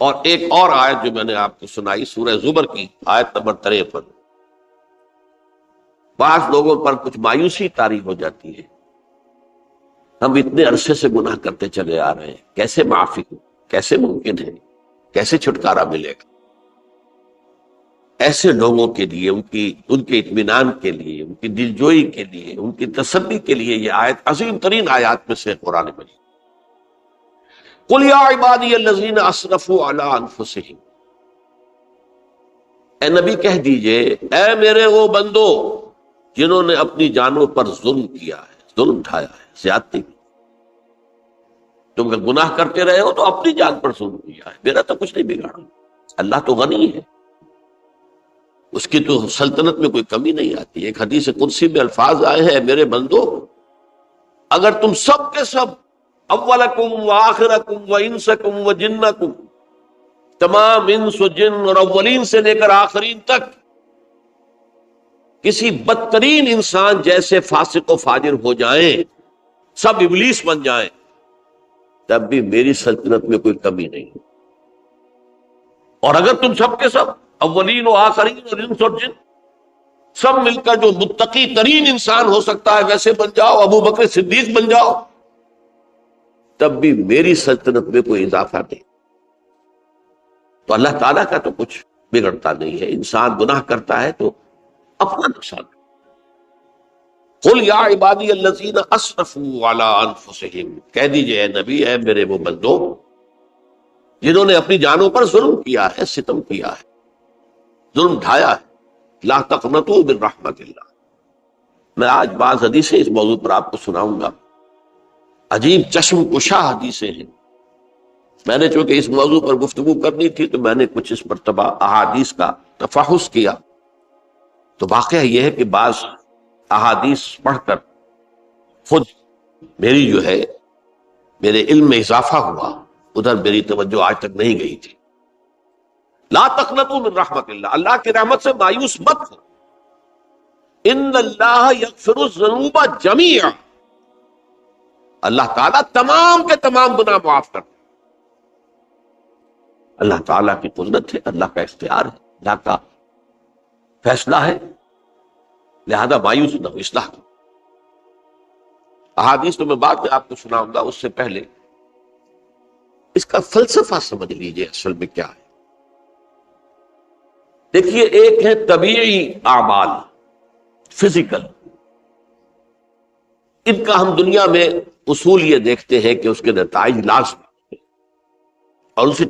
اور ایک اور آیت جو میں نے آپ کو سنائی سورہ زمر کی آیت نمبر 53، بعض لوگوں پر کچھ مایوسی طاری ہو جاتی ہے، ہم اتنے عرصے سے گناہ کرتے چلے آ رہے ہیں، کیسے معافی ہو، کیسے ممکن ہے، کیسے چھٹکارا ملے گا؟ ایسے لوگوں کے لیے ان کے اطمینان کے لیے، ان کی دلجوئی کے لیے، ان کی تسلی کے لیے یہ آیت عظیم ترین آیات میں سے قرآن مجید۔ قل یا عبادی الذین اسرفوا علی انفسہم، اے نبی کہہ دیجئے اے میرے وہ بندو جنہوں نے اپنی جانوں پر ظلم کیا ہے، ظلم اٹھایا ہے، زیادتی کی۔ تم اگر گناہ کرتے رہے ہو تو اپنی جان پر ظلم کیا ہے، میرا تو کچھ نہیں بگاڑا، اللہ تو غنی ہے، اس کی تو سلطنت میں کوئی کمی نہیں آتی۔ ایک حدیث قدسی میں الفاظ آئے ہیں، میرے بندو اگر تم سب کے سب، اولکم و آخرکم و انسکم و جنکم، تمام انس و جن اور اولین سے لے کر آخرین تک کسی بدترین انسان جیسے فاسق و فاجر ہو جائیں، سب ابلیس بن جائیں، تب بھی میری سلطنت میں کوئی کمی نہیں۔ اور اگر تم سب کے سب اولین و آخرین اور انس اور جن سب مل کر جو متقی ترین انسان ہو سکتا ہے ویسے بن جاؤ، ابو بکر صدیق بن جاؤ، تب بھی میری سلطنت میں کوئی اضافہ نہیں۔ تو اللہ تعالیٰ کا تو کچھ بگڑتا نہیں ہے، انسان گناہ کرتا ہے تو اپنا نقصان۔ قل یا عبادی الذین اسرفوا علی انفسہم، کہہ دیجئے اے نبی اے میرے وہ بندو جنہوں نے اپنی جانوں پر ظلم کیا ہے، ستم کیا ہے، ظلم ڈھایا ہے، لا تقنطوا من رحمت اللہ۔ میں آج بعض حدیثیں اس موضوع پر آپ کو سناؤں گا، عجیب چشم کشا حدیثیں ہیں۔ میں نے چونکہ اس موضوع پر گفتگو کرنی تھی تو میں نے کچھ اس مرتبہ احادیث کا تفحص کیا، تو واقعہ یہ ہے کہ بعض احادیث پڑھ کر خود میری جو ہے میرے علم میں اضافہ ہوا، ادھر میری توجہ آج تک نہیں گئی تھی۔ لا تقنطوا من رحمت اللہ، اللہ کی رحمت سے مایوس مت ہو، ان اللہ یغفر الذنوب جميعا، اللہ تعالیٰ تمام کے تمام گناہ معاف کرتا ہے۔ اللہ تعالیٰ کی قدرت ہے، اللہ کا اختیار ہے، اللہ کا فیصلہ ہے، لہذا مایوس نہ ہو، اصلاح کرو۔ احادیث تو میں بعد میں آپ کو سناؤں گا، اس سے پہلے اس کا فلسفہ سمجھ لیجئے اصل میں کیا ہے۔ دیکھیے، ایک ہے طبیعی اعمال، فزیکل، ان کا ہم دنیا میں اصول یہ دیکھتے ہیں کہ اس کے نتائج لازم ہیں اور ان سے